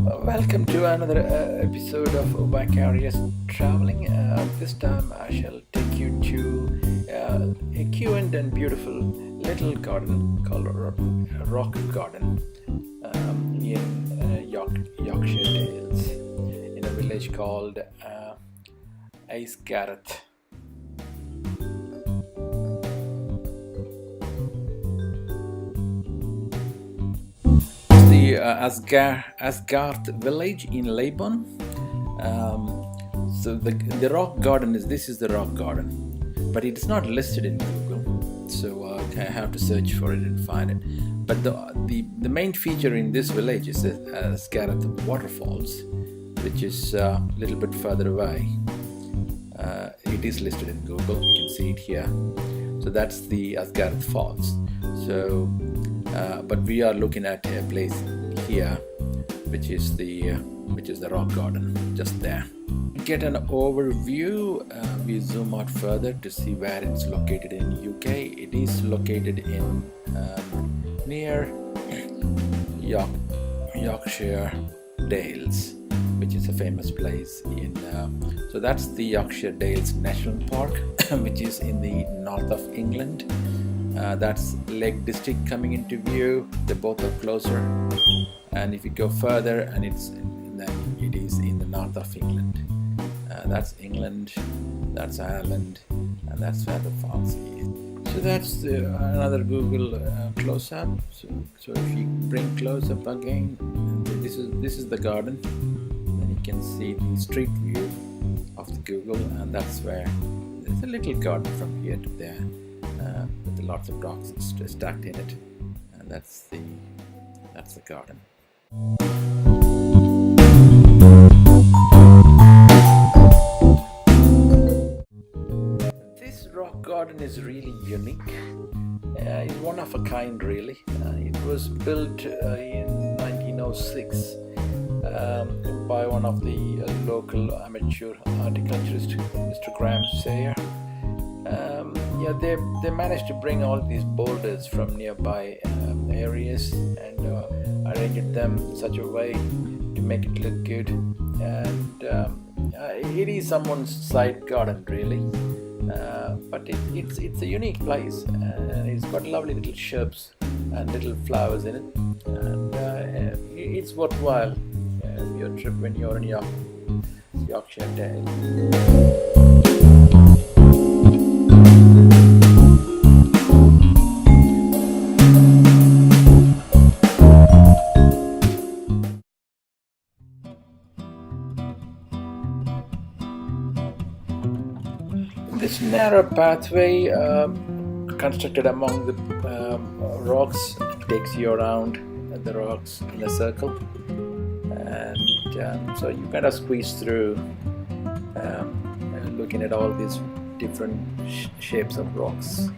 Welcome to another episode of Vicarious Traveling. This time I shall take you to a quaint and beautiful little garden called Rock Garden in Yorkshiredales, in a village called Edwardian. The Asgarth village in Laban. So the rock garden is the rock garden, but it's not listed in Google, so I have to search for it and find it. But the main feature in this village is the Asgarth waterfalls, which is a little bit further away. It is listed in Google. You can see it here. So that's the Asgarth Falls. So but we are looking at a place here which is the rock garden, just there. Get an overview. We zoom out further to see where it's located in UK. It is located in near Yorkshiredales, which is a famous place in so that's the Yorkshiredales National Park which is in the north of England. That's Lake District coming into view. They both are closer, and if you go further, and it is in the north of England. That's England, that's Ireland, and that's where the falls is. So that's another Google close-up. So if you bring close-up again, this is the garden, and you can see the street view of the Google, and that's where there's a little garden from here to there. With lots of rocks stacked in it, and that's the garden. This rock garden is really unique. It's one of a kind, really. It was built in 1906 by one of the local amateur horticultrist, Mr.Sayer Graham. They managed to bring all these boulders from nearby areas and arranged them in such a way to make it look good. And it is someone's side garden, really, but it's a unique place, and it's got lovely little shrubs and little flowers in it, and it's worthwhile your trip when you're in Yorkshiredale. This narrow pathway constructed among the rocks takes you around the rocks in a circle, and so you kind of squeeze through looking at all these different shapes of rocks.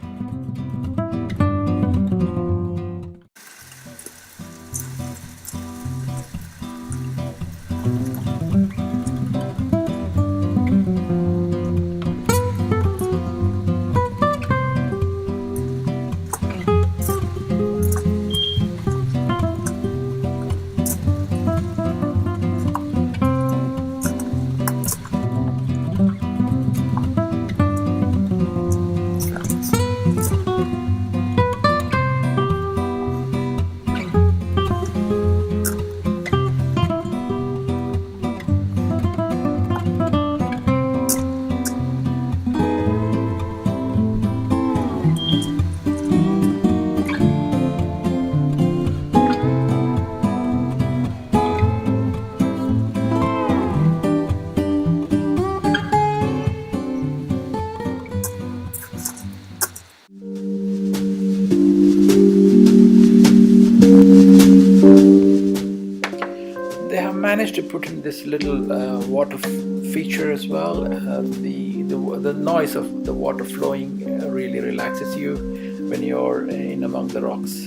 Managed to put in this little water feature as well. The noise of the water flowing really relaxes you when you're in among the rocks.